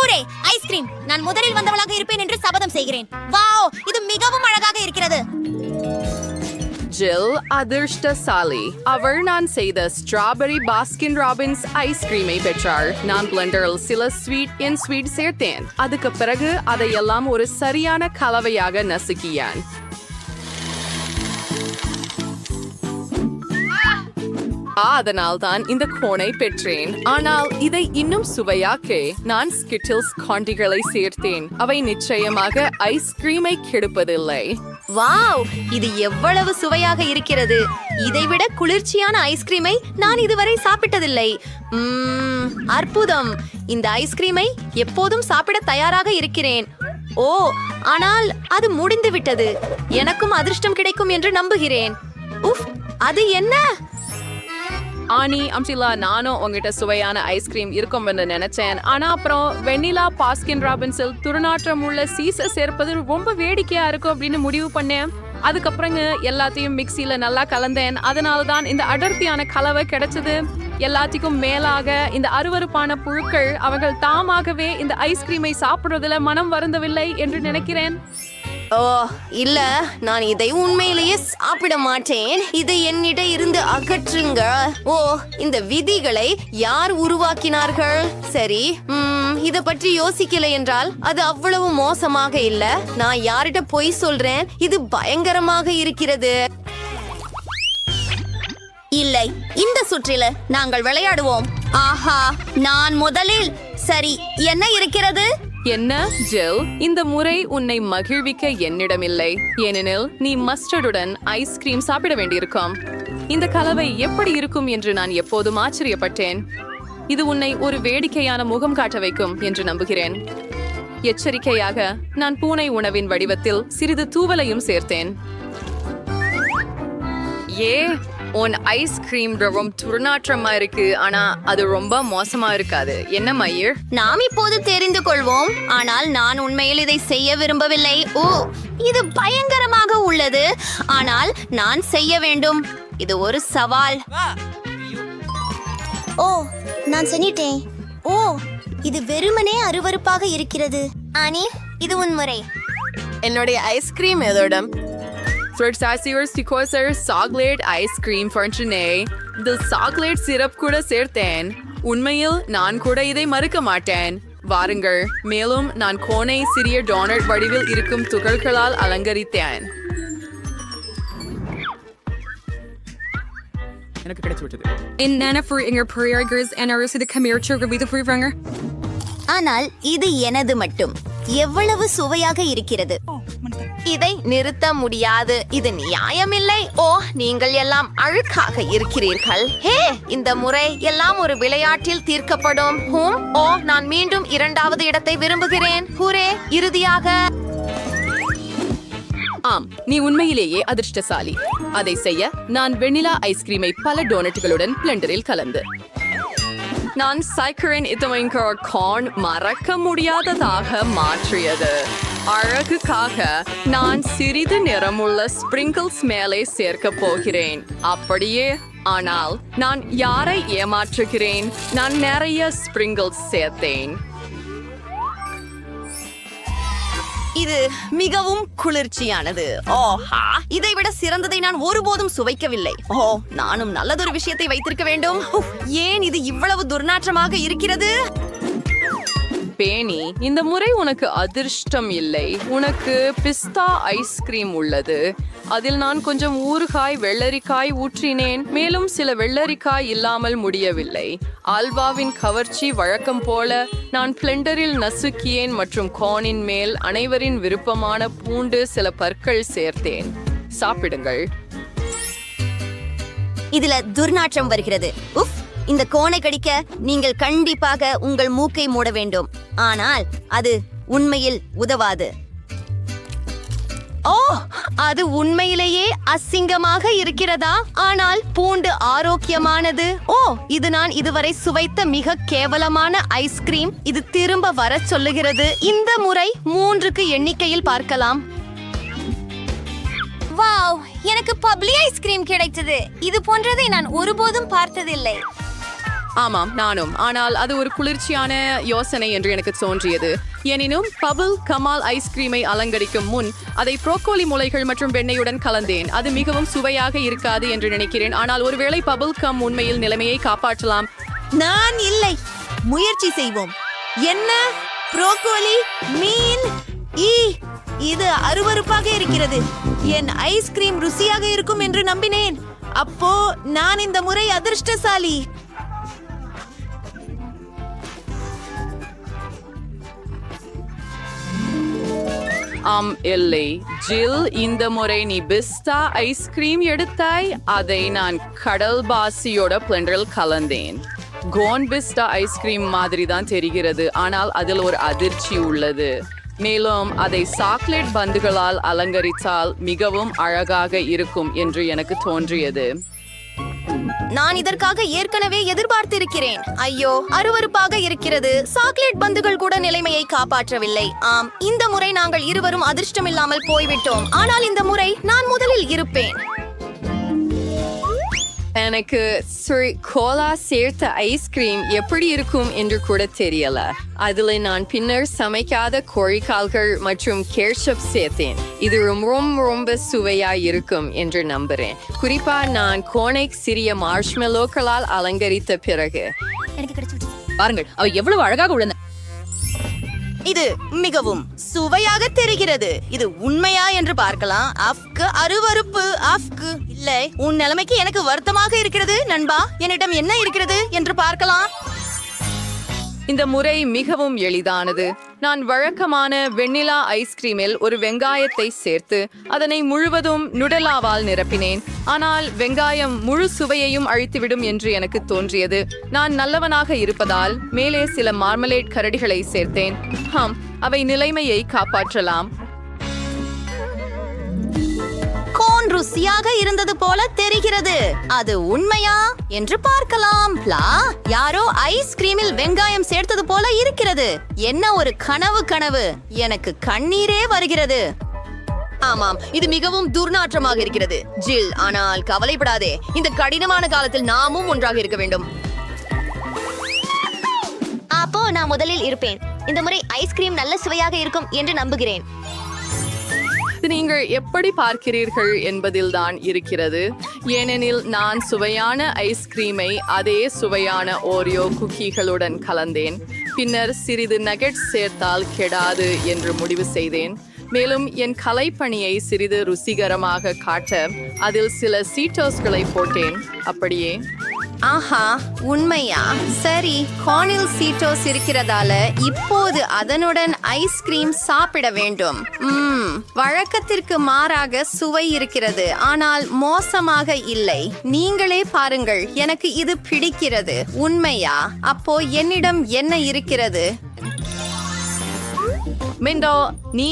ஹூரே ice cream! நான் முதலில் வந்தவளாக இருப்பேன் என்று சபதம் செய்கிறேன். வாவ், இது மிகவும் அழகாக இருக்கிறது. ஜில் அதிர்ஷ்டசாலி. அவள் நான் செய்த ஸ்ட்ராபெரி பாஸ்கின் ராபின்ஸ் ஐஸ்கிரீமை பெற்றாள். நான் பிளெண்டரில் சில ஸ்வீட் சேர்த்தேன். அதுக்கு பிறகு அதையெல்லாம் ஒரு சரியான கலவையாக நசுக்கியான். அதனால் தான் இந்த கோனை பெற்றேன். ஆனால் இதை இன்னும் சுவையாக்க நான் ஸ்கிட்டில்ஸ் காண்டிகளை சேர்த்தேன். அவை நிச்சயமாக ஐஸ்கிரீமை கெடுப்பதில்லை. வாவ், இது எவ்வளவு சுவையாக இருக்கிறது! இதைவிட குளிர்ச்சியான ஐஸ்கிரீமை நான் இதுவரை சாப்பிட்டதில்லை. அற்புதம்! இந்த ஐஸ்கிரீமை எப்போதும் சாப்பிட தயாராக இருக்கிறேன். ஓ, ஆனால் அது முடிந்து விட்டது. எனக்கும் அதிர்ஷ்டம் கிடைக்கும் என்று நம்புகிறேன். உஃப், அது என்ன? ஆனி அம்சிலா, நானும் உங்ககிட்ட சுவையான ஐஸ்கிரீம் இருக்கும் என்று நினைச்சேன். ஆனா அப்புறம் வெண்ணிலா பாஸ்கின் ராபின்ஸில் துர்நாற்றம் உள்ள சீஸை சேர்ப்பது ரொம்ப வேடிக்கையா இருக்கும் அப்படின்னு முடிவு பண்ணேன். அதுக்கப்புறங்க எல்லாத்தையும் மிக்சியில நல்லா கலந்தேன். அதனால தான் இந்த அடர்த்தியான கலவை கிடைச்சது. எல்லாத்துக்கும் மேலாக இந்த அருவருப்பான புழுக்கள் அவர்கள் தாமாகவே இந்த ஐஸ்கிரீமை சாப்பிடுறதுல மனம் வருந்தவில்லை என்று நினைக்கிறேன். ஓ இல்ல, நான் இதை உண்மையிலேயே சாப்பிட மாட்டேன். இதை என்னிட இருந்து அகற்றுங்க. ஓ, இந்த விதிகளை யார் உருவாக்கினார்கள்? சரி, இத பற்றி யோசிக்கல என்றால் அது அவ்வளவு மோசமாக இல்ல. நான் யார்கிட்ட பொய் சொல்றேன்? இது பயங்கரமாக இருக்கிறது. இல்லை, இந்த சுற்றில நாங்கள் விளையாடுவோம். ஆஹா, நான் முதலில். சரி, என்ன இருக்கிறது? என்ன ஜில், இந்த முறை உன்னை மகிழ்விக்க என்னிடமில்லை. ஏனெனில் நீ மஸ்டர்டுடன் ஐஸ்கிரீம் சாப்பிட வேண்டியிருக்கும். இந்த கலவை எப்படி இருக்கும் என்று நான் எப்போதும் ஆச்சரியப்பட்டேன். இது உன்னை ஒரு வேடிக்கையான முகம் காட்ட வைக்கும் என்று நம்புகிறேன். எச்சரிக்கையாக நான் பூனை உணவின் வடிவத்தில் சிறிது தூவலையும் சேர்த்தேன். உன் ஐஸ்கிரீம் ரொம்ப துர்நாற்றமா இருக்கு. ஆனா அது ரொம்ப மோசமா இருக்காது. என்ன மயிர்? நாம் இப்போது தெரிந்து கொள்வோம். ஆனால் நான் உண்மையில் இதை செய்ய விரும்பவில்லை. ஓ, இது பயங்கரமாக உள்ளது. ஆனால் நான் செய்ய வேண்டும். இது ஒரு சவால். ஓ, நான் செஞ்சிட்டேன். ஓ, இது வெறுமனே அருவருப்பாக இருக்கிறது. ஆனி, இது உன் முறை. என்னுடைய ஐஸ்கிரீம் எதோடம் சாக்லேட் ஐஸ்கிரீம் இந்த சாக்லேட் சிரப் கூட சேர்த்தேன். உண்மையில் நான் கூட இதை மறுக்க மாட்டேன். வாருங்கள். மேலும் நான் கோனை சிறிய டோனட் வடிவில் இருக்கும் துகள்களால் அலங்கரித்தேன். எனக்கு கிடைச்சுவிட்டது. ஆனால் இது எனது மட்டும். எவ்வளவு சுவையாக இருக்கிறது! இதை நிறுத்த முடியாது. இது நியாயமில்லை. ஓ, நீங்கள் எல்லாம் அழுக்காக இருக்கிறீர்கள். ஹே, இந்த முறை எல்லாம் ஒரு விளையாட்டில் தீர்க்கப்படும். ஓ, நான் மீண்டும் 2வது இடத்தை விரும்புகிறேன். ஹூரே, இறுதியாக. ஆம், நீ உண்மையிலேயே அதிர்ஷ்டசாலி. அதை செய்ய நான் வெண்ணிலா ஐஸ்கிரீமை பல டோனட்டுகளுடன் பிளெண்டரில் கலந்து நான் சைக்கரின் கார்ன் மறக்க முடியாததாக மாற்றியது. அழகுக்காக நான் சிறிது நிறமுள்ள ஸ்பிரிங்கிள்ஸ் மேலே சேர்க்க போகிறேன். அப்படியே. ஆனால் நான் யாரை ஏமாற்றுகிறேன்? நான் நிறைய ஸ்பிரிங்கிள்ஸ் சேர்த்தேன். இது மிகவும் குளிர்ச்சியானது. ஓஹா, இதை விட சிறந்ததை நான் ஒருபோதும் சுவைக்கவில்லை. ஓ, நானும் நல்லதொரு விஷயத்தை வைத்திருக்க வேண்டும். ஏன் இது இவ்வளவு துர்நாற்றமாக இருக்கிறது? பேணி, இந்த முறை உனக்கு அதிர்ஷ்டம் இல்லை. உனக்கு பிஸ்தா ஐஸ்கிரீம் உள்ளது. அதில் நான் கொஞ்சம் ஊறுகாய் வெள்ளரிக்காய் ஊற்றினேன். மேலும் சில வெள்ளரிக்காய் இல்லாமல் முடியவில்லை. ஆல்வாவின் கவர்ச்சி வழக்கம் போல நான் பிளெண்டரில் நசுக்கியேன் மற்றும் கோனின் மேல் அனைவரின் விருப்பமான பூண்டு சில பற்கள் சேர்த்தேன். சாப்பிடுங்கள். இதுல துர்நாற்றம் வருகிறது. உஃப், இந்த கோனை கடிக்க நீங்கள் கண்டிப்பாக உங்கள் மூக்கை மூட வேண்டும். ஆனால் அது உண்மையில் உதவாது. ஓ, அது உண்மையிலேயே அசிங்கமாக இருக்கிறதா? ஆனால் பூண்டு ஆரோக்கியமானது. ஓ, இது நான் இதுவரை சுவைத்த மிக கேவலமான ஐஸ்கிரீம். இது திரும்ப வர சொல்லுகிறது. இந்த முறை 3க்கு எண்ணிக்கையில் பார்க்கலாம். வாவ், எனக்கு பப்ளி ஐஸ்கிரீம் கிடைத்தது. இது போன்றதை நான் ஒருபோதும் பார்த்ததில்லை. ஆமாம், நானும். ஆனால் அது ஒரு குளிர்ச்சியான யோசனை என்று எனக்கு தோன்றியது. எனினும் பபிள் கமால் ஐஸ்கிரீமை அலங்கரிக்கும் முன் அதை ப்ரோக்கோலி முளைகள் மற்றும் வெண்ணெயுடன் கலந்தேன். அது மிகவும் சுவையாக இருக்காது என்று நினைக்கிறேன். ஆனால் ஒருவேளை பபிள் கம் உண்மையில் நிலைமையை காப்பாற்றலாம். நான் இல்லை. முயற்சி செய்வோம். என்ன? ப்ரோக்கோலி, மீன், இது அருவருப்பாக இருக்கிறது. என் ஐஸ்கிரீம் ருசியாக இருக்கும் என்று நம்பினேன். அப்போ நான் இந்த முறை அதிர்ஷ்டசாலி. ஆம், இல்லை ஜில், இந்த முறை நீ பிஸ்தா ஐஸ்கிரீம் எடுத்தாய். அதை நான் கடல் பாசியோட பிளெண்டரில் கலந்தேன். கோன் பிஸ்டா ஐஸ்கிரீம் மாதிரி தான் தெரிகிறது, ஆனால் அதில் ஒரு அதிர்ச்சி உள்ளது. மேலும் அதை சாக்லேட் பந்துகளால் அலங்கரித்தால் மிகவும் அழகாக இருக்கும் என்று எனக்கு தோன்றியது. நான் இதற்காக ஏற்கனவே எதிர்பார்த்திருக்கிறேன். ஐயோ, அருவருப்பாக இருக்கிறது. சாக்லேட் பந்துகள் கூட நிலைமையை காப்பாற்றவில்லை. ஆம், இந்த முறை நாங்கள் இருவரும் அதிர்ஷ்டமில்லாமல் போய்விட்டோம். ஆனால் இந்த முறை நான் முதலில் இருப்பேன். எனக்கு கோலா சேர்த்த ஐஸ்கிரீம் எப்படி இருக்கும் என்று கூட தெரியல. அதில் நான் பின்னர் சமைக்காத கோழிக்கால்கள் மற்றும் கேட்சப் சேர்த்தேன். இது ரொம்ப சுவையா இருக்கும் என்று நம்புறேன். குறிப்பா நான் கோனைக் சிறிய மார்ஷ்மெலோக்களால் அலங்கரித்த பிறகு. பாருங்கள், அவை எவ்வளவு அழகாக உள்ளன. இது மிகவும் சுவையாக தெரிகிறது. இது உண்மையா என்று பார்க்கலாம். அஃப்க்கு அருவருப்பு. அஃப்க்கு இல்லை. உன் நிலைமைக்கு எனக்கு வருத்தமாக இருக்கிறது நண்பா. என்னிடம் என்ன இருக்கிறது என்று பார்க்கலாம். இந்த முறை மிகவும் எளிதானது. நான் வழக்கமான வெண்ணிலா ஐஸ்கிரீமில் ஒரு வெங்காயத்தை சேர்த்து அதனை முழுவதும் நுடலாவால் நிரப்பினேன். ஆனால் வெங்காயம் முழு சுவையையும் அழித்துவிடும் என்று எனக்கு தோன்றியது. நான் நல்லவனாக இருப்பதால் மேலே சில மார்மலேட் கரடிகளை சேர்த்தேன். அவை நிலைமையை காப்பாற்றலாம். கோன் ருசியாக இருந்தது போல தெரிகிறது. அது உண்மையா என்று பார்க்கலாம். யாரோ ஐஸ்கிரீமில் வெங்காயம் சேர்த்தது போல இருக்கிறது. என்ன ஒரு கனவு. எனக்கு கண்ணீரே வருகிறது. ஆமாம், இது மிகவும் துர்நாற்றமாக இருக்கிறது ஜில். ஆனால் கவலைப்படாதே, இந்த கடினமான காலத்தில் நாமும் ஒன்றாக இருக்க வேண்டும். அப்போ நான் முதலில் இருப்பேன். இந்த முறை ஐஸ்கிரீம் நல்ல சுவையாக இருக்கும் என்று நம்புகிறேன். நீங்கள் எப்படி பார்க்கிறீர்கள் என்பதில் தான் இருக்கிறது. ஏனெனில் நான் சுவையான ஐஸ்கிரீமை அதே சுவையான ஓரியோ குக்கீகளுடன் கலந்தேன். பின்னர் சிறிது நகெட்ஸ் சேர்த்தால் கெடாது என்று முடிவு செய்தேன். மேலும் என் கலைப்பணியை சிறிது ருசிகரமாக காட்ட அதில் சில சீட்டோஸ்களை போட்டேன். அப்படியே. ஆஹா, உண்மையா? சரி, கார்னில் சீட்டோஸ் இருக்கிறதால இப்போது அதனுடன் ஐஸ்கிரீம் சாப்பிட வேண்டும். வழக்கத்திற்கு மாறாக சுவை இருக்கிறது, ஆனால் மோசமாக இல்லை. நீங்களே பாருங்கள், எனக்கு இது பிடிக்கிறது. உண்மையா? அப்போ என்னிடம் என்ன இருக்கிறது? மிண்டோ, நீ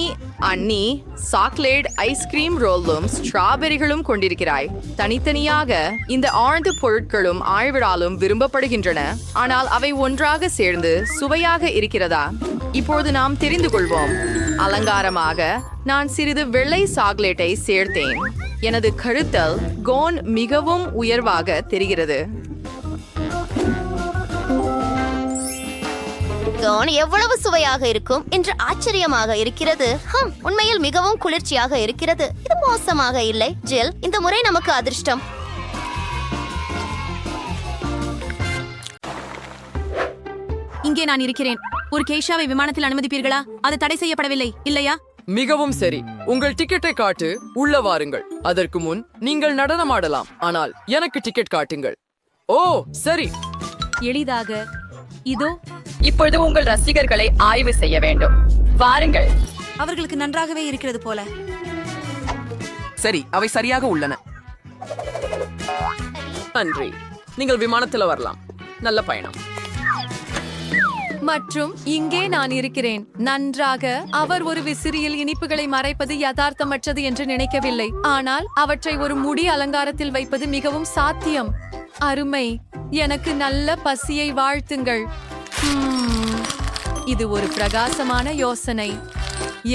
அண்ணி சாக்லேட் ஐஸ்கிரீம் ரோலும் ஸ்ட்ராபெரிகளும் கொண்டிருக்கிறாய். தனித்தனியாக இந்த ஆழ்ந்த பொருட்களும் ஆழ்விடாலும் விரும்பப்படுகின்றன. ஆனால் அவை ஒன்றாக சேர்ந்து சுவையாக இருக்கிறதா? இப்போது நாம் தெரிந்து கொள்வோம். அலங்காரமாக நான் சிறிது வெள்ளை சாக்லேட்டை சேர்த்தேன். எனது கழுத்தல் கோன் மிகவும் உயர்வாக தெரிகிறது. எவ்வளவு சுவையாக இருக்கும் என்று ஆச்சரியமாக இருக்கிறது. உண்மையில் மிகவும் குளிர்ச்சியாக இருக்கிறது. இது மோசமாக இல்லை ஜில். இந்த முறை நமக்கு அதிர்ஷ்டம். இங்கே நான் இருக்கிறேன். ஒரு கேஷாவை விமானத்தில் அனுமதிப்பீர்களா? அது தடை செய்யப்படவில்லை, இல்லையா? மிகவும் சரி. உங்கள் டிக்கெட்டை காட்டு, உள்ள வாருங்கள். அதற்கு முன் நீங்கள் நடனமாடலாம். ஆனால் எனக்கு டிக்கெட் காட்டுங்கள். ஓ சரி, எளிதாக. இதோ. இப்பொழுது உங்கள் ரசிகர்களை ஆய்வு செய்ய வேண்டும். வாருங்கள். அவர்களுக்கு நன்றாகவே இருக்கிறது போல. சரி, அவை சரியாக உள்ளன. நன்றி. நீங்கள் விமானத்தில் வரலாம். நல்ல பயணம். மற்றும் இங்கே நான் இருக்கிறேன். நன்றாக. அவர் ஒரு விசிறியில் இனிப்புகளை மறைப்பது யதார்த்தமற்றது என்று நினைக்கவில்லை. ஆனால் அவற்றை ஒரு முடி அலங்காரத்தில் வைப்பது மிகவும் சாத்தியம். அருமை. எனக்கு நல்ல பசியை வாழ்த்துங்கள். இது ஒரு பிரகாசமான யோசனை.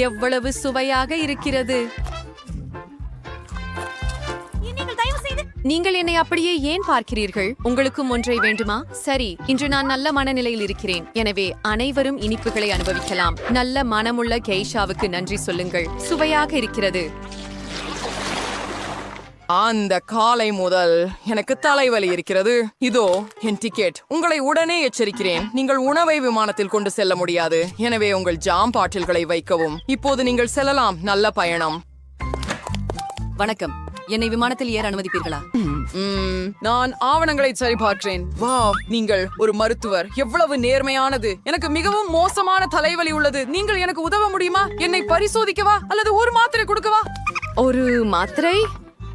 எவ்வளவு சுவையாக இருக்கிறது. நீங்கள் தயவு செய்து நீங்கள் என்னை அப்படியே ஏன் பார்க்கிறீர்கள்? உங்களுக்கும் ஒன்றை வேண்டுமா? சரி, இன்று நான் நல்ல மனநிலையில் இருக்கிறேன். எனவே அனைவரும் இனிப்புகளை அனுபவிக்கலாம். நல்ல மனமுள்ள கெய்ஷாவுக்கு நன்றி சொல்லுங்கள். சுவையாக இருக்கிறது. அந்த காலை முதல் எனக்கு தலைவலி இருக்கிறது. இதோ என் டிக்கெட். உங்களை உடனே எச்சரிக்கிறேன், நீங்கள் உணவை விமானத்தில் கொண்டு செல்ல முடியாது. எனவே உங்கள் ஜாம் பாட்டில்களை வைக்கவும். இப்போது நீங்கள் செல்லலாம். நல்ல பயணம். வணக்கம், என்னை விமானத்தில் ஏற அனுமதிப்பீர்களா? நான் ஆவணங்களை சரிபார்க்கிறேன். வாவ், நீங்கள் ஒரு மருத்துவர். எவ்வளவு நேர்மையானது. எனக்கு மிகவும் மோசமான தலைவலி உள்ளது. நீங்கள் எனக்கு உதவ முடியுமா? என்னை பரிசோதிக்கவா அல்லது ஒரு மாத்திரை கொடுக்கவா? ஒரு மாத்திரை?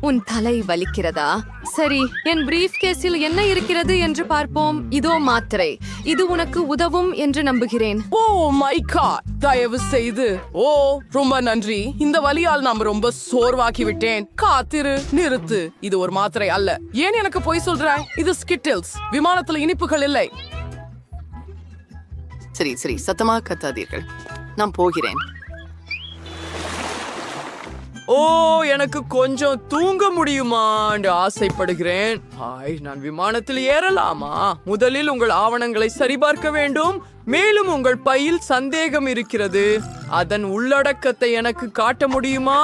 உன் தலை வலிக்கிறதா? சரி, என் பிரீஃப் கேஸில் என்ன இருக்கிறது என்று பார்ப்போம். இதோ மாத்திரை. இது உனக்கு உதவும் என்று நம்புகிறேன். ஓ மை காட், தயவு செய்து. ஓ ரொம்ப நன்றி. இந்த வலியால் நான் ரொம்ப சோர்வாக்கி விட்டேன். காத்திரு, நிறுத்து. இது ஒரு மாத்திரை அல்ல. ஏன் எனக்கு பொய் சொல்றாய்? இது ஸ்கிட்டில்ஸ். விமானத்துல இனிப்புகள் இல்லை. சரி சரி, சத்தமாக கத்தாதீர்கள். நான் போகிறேன். ஓ, எனக்கு கொஞ்சம் தூங்க முடியுமா என்று ஆசைப்படுகிறேன். ஹாய், நான் விமானத்தில் ஏறலாமா? முதலில் உங்கள் ஆவணங்களை சரிபார்க்க வேண்டும். மேலும் உங்கள் பையில் சந்தேகம் இருக்கிறது. அதன் உள்ளடக்கத்தை எனக்கு காட்ட முடியுமா?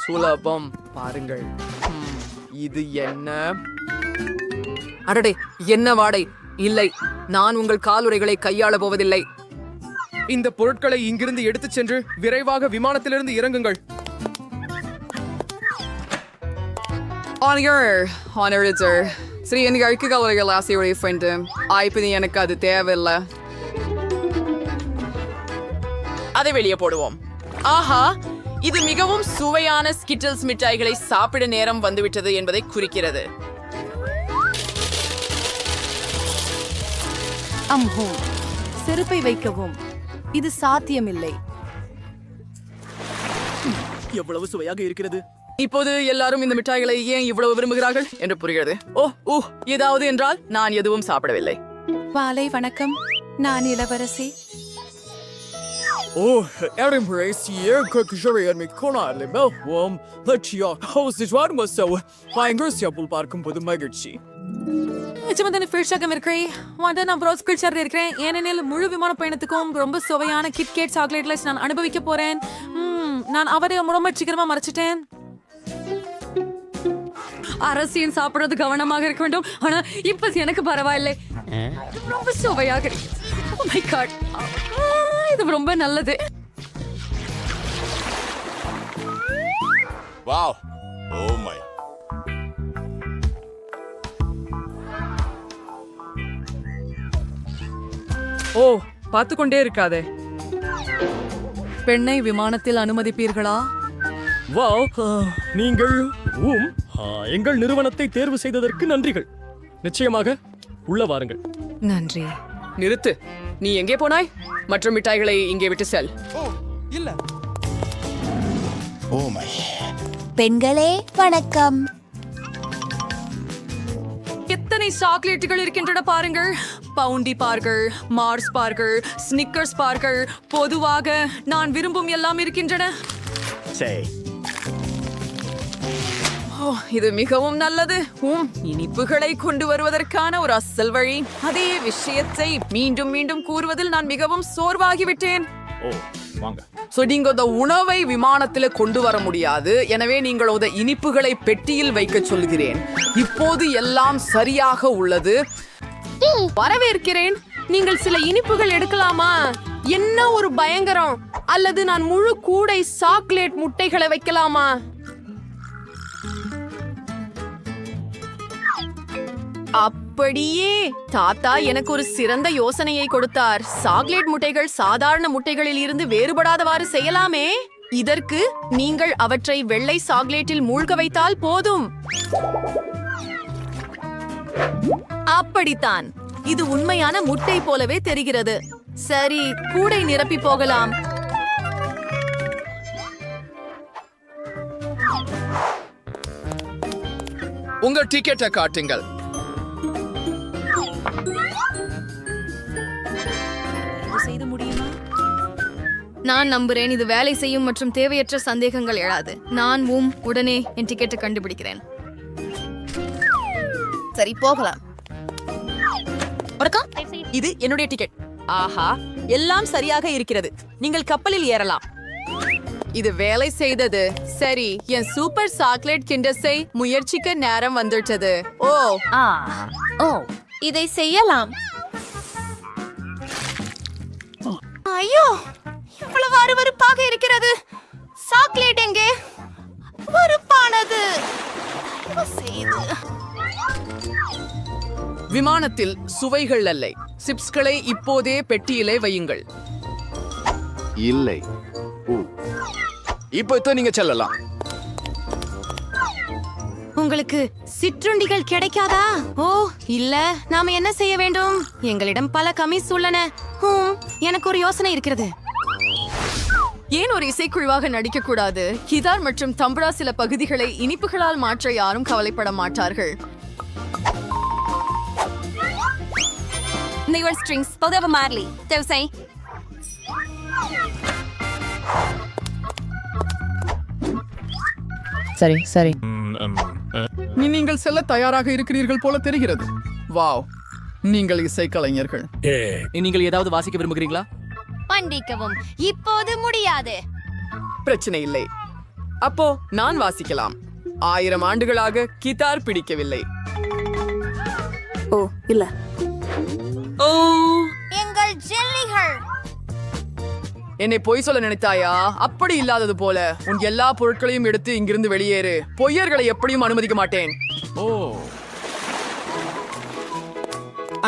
சுலபம். பாருங்கள். இது என்ன? அடடே, என்ன வாடை! இல்லை, நான் உங்கள் காலுறைகளை கையாள போவதில்லை. இந்த பொருட்களை இங்கிருந்து எடுத்துச் சென்று விரைவாக விமானத்திலிருந்து இறங்குங்கள். சரி, எனக்கு அழுக்கு கலவைகள் ஆசையுடைய ஃப்ரெண்டு. ஆய்ப்பது எனக்கு அது தேவையில்லை. அதை வெளியே போடுவோம். ஆஹா, இது மிகவும் சுவையான ஸ்கிட்டில்ஸ் மிட்டாய்களை சாப்பிட நேரம் வந்துவிட்டது என்பதை குறிக்கிறது. அம்ஹும், செருப்பை வைக்கவும். இது சாத்தியமில்லை. எவ்வளவு சுவையாக இருக்கிறது. இப்போது எல்லாரும் இந்த மிட்டாய்களை ஏன் இவ்வளவு விரும்புகிறார்கள் என்று புரிகிறது. ஏதாவது என்றால் நான் எதுவும் சாப்பிடவில்லை. மாலை வணக்கம், நான் இளவரசி. பார்க்கும்போது மகிழ்ச்சி. இருக்கிறேன், ஏனெனில் முழு விமான பயணத்துக்கும் ரொம்ப சுவையான கிட்கேட் சாக்லேட்லஸ் நான் அனுபவிக்க போறேன். நான் அவரை ரொம்ப சீக்கிரமா மறைச்சிட்டேன். அரசியல் சாப்பிடுறது கவனமாக இருக்க வேண்டும். ஆனா இப்ப எனக்கு பரவாயில்லை. ரொம்ப சுவையாக இருக்கு. Oh my God. இது ரொம்ப நல்லது. Wow. Oh my. ஓ, பார்த்துக்கொண்டே இருக்காதே. பெண்ணை விமானத்தில் அனுமதிப்பீர்களா? நீங்கள் எங்கள் நிறுவனத்தை தேர்வு செய்ததற்கு நன்றிகள். நிச்சயமாக உள்ள வாருங்கள். நன்றி. நிறுத்து. நீ எங்கே போனாய்? மற்ற மிட்டாய்களை இங்கே விட்டு செல். இல்ல. Oh my. பெண்களே வணக்கம். எத்தனை சாக்லேட்டுகள் இருக்கின்றன பாருங்கள். பவுண்டி பார்கள், மார்ஸ் பார்கள், ஸ்னிக்கர்ஸ் பார்கள், பொதுவாக நான் விரும்பும் எல்லாம் இருக்கின்றன. இது மிகவும் நல்லது. இனிப்புகளை கொண்டு வருவதற்கான ஒரு அசல் வழி. அதே விஷயத்தை மீண்டும் மீண்டும் கூறுவதில் நான் மிகவும் சோர்வாகிவிட்டேன். நீங்க அந்த உணவை விமானத்தில் கொண்டு வர முடியாது. எனவே நீங்கள் அந்த இனிப்புகளை பெட்டியில் வைக்க சொல்கிறேன். இப்போது எல்லாம் சரியாக உள்ளது. வரவேற்கிறேன். நீங்கள் சில இனிப்புகள் எடுக்கலாமா? என்ன ஒரு பயங்கரம்! அல்லது நான் முழு கூடை சாக்லேட் முட்டைகளை வைக்கலாமா? அப்படியே தாத்தா எனக்கு ஒரு சிறந்த யோசனையை கொடுத்தார். சாக்லேட் முட்டைகள் சாதாரண முட்டைகளில் இருந்து வேறுபடாதவாறு செய்யலாமே. இதற்கு நீங்கள் அவற்றை வெள்ளை சாக்லேட்டில் மூழ்க வைத்தால் போதும். அப்படித்தான். இது உண்மையான முட்டை போலவே தெரிகிறது. சரி, கூடை நிரப்பி போகலாம். உங்கள் டிக்கெட்டை காட்டுங்கள். நான் நம்புறேன் இது வேலை செய்யும் மற்றும் தேவையற்ற சந்தேகங்கள் எழாது. நான் உடனே என் டிக்கெட்டை கண்டுபிடிக்கிறேன். சரி போகலாம் இது என்னுடைய டிக்கெட். ஆஹா, எல்லாம் சரியாக இருக்கிறது. நீங்கள் கப்பலில் ஏறலாம். இது வேலை செய்தது. சரி, என் சூப்பர் சாக்லேட் கிண்டர்ஸை முயற்சிக்க நேரம் வந்துட்டது. ஓ, இதை செய்யலாம். ஐயோ, இவ்வளவு அருவருப்பாக இருக்கிறது. சாக்லேட் எங்கே? வறுப்பானது. தயவு செய்து. விமானத்தில் சுவைகள் அல்ல. சிப்ஸ்களை இப்போதே பெட்டியிலே வையுங்கள். இல்லை. இப்போ நீங்க செல்லலாம். உங்களுக்கு சிற்றுண்டிகள் கிடைக்காதா? ஓ இல்ல, நாம என்ன செய்ய வேண்டும்? எங்களிடம் பல கமிஸ் உள்ளன. எனக்கு ஒரு யோசனை இருக்கிறது. ஏன் ஒரு இசைக்குழுவாக நடிக்க கூடாது? கிதார் மற்றும் தம்புரா சில பகுதிகளை இனிப்புகளால் மாற்ற யாரும் கவலைப்பட மாட்டார்கள். ஸ்ட்ரிங்ஸ் பொதுவாக மாறலி தேவசை. நீங்கள் செல்ல தயாராக இருக்கிறீர்கள் போல தெரிகிறது. வாவ், நீங்கள் இசைக்கலைஞர்கள். நீங்கள் ஏதாவது வாசிக்க விரும்புகிறீங்களா? மன்னிக்கவும், இப்போது முடியாது. பிரச்சனை இல்லை. அப்போ நான் வாசிக்கலாம். 1000 ஆண்டுகளாக கிதார் பிடிக்கவில்லை. எங்கள் ஜெல்லிகள். என்னை பொய் சொல்ல நினைத்தாயா? அப்படி இல்லாதது போல உன் எல்லா பொருட்களையும் எடுத்து இங்கிருந்து வெளியேறு. பொய்யர்களை எப்படியும் அனுமதிக்க மாட்டேன்.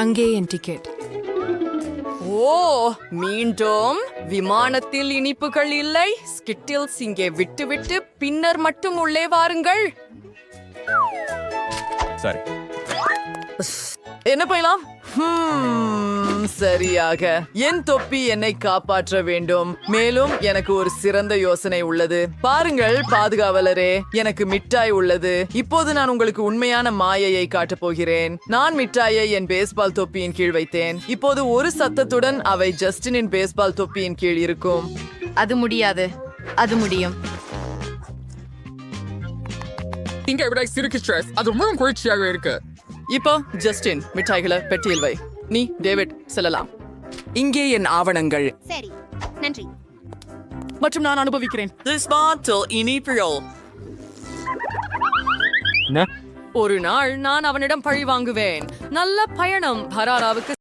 அங்கே என் டிக்கெட். ஓ, மீண்டும் விமானத்தில் இனிப்புகள் இல்லை. ஸ்கிட்டில்ஸ் இங்கே விட்டுவிட்டு பின்னர் மட்டும் உள்ளே வாருங்கள். சரி. என்ன பண்ணலாம்? சரியாக. என் தொப்பி என்னை காப்பாற்ற வேண்டும். மேலும் எனக்கு ஒரு சிறந்த யோசனை உள்ளது. பாருங்கள் பாதுகாவலரே, எனக்கு மிட்டாய் உள்ளது. இப்போது நான் உங்களுக்கு உண்மையான மாயையை காட்டப் போகிறேன். நான் மிட்டாயை என் பேஸ்பால் தொப்பியின் கீழ் வைத்தேன். இப்போது ஒரு சத்தத்துடன் அவை ஜஸ்டினின் பேஸ்பால் தொப்பியின் கீழ் இருக்கும். அது முடியாது. அது முடியும். இங்க விட சிறுக்கு ஸ்ட்ரெஸ் அது ரொம்ப குளிர்ச்சியாக இருக்கு. இப்போ ஜஸ்டின் மிட்டாய்களை பெட்டியில் வை. நீ டேவிட் செல்லலாம். இங்கே என் ஆவணங்கள். சரி, நன்றி. மற்றும் நான் அனுபவிக்கிறேன். ஒரு நாள் நான் அவனிடம் பழி வாங்குவேன். நல்ல பயணம். பராராவுக்கு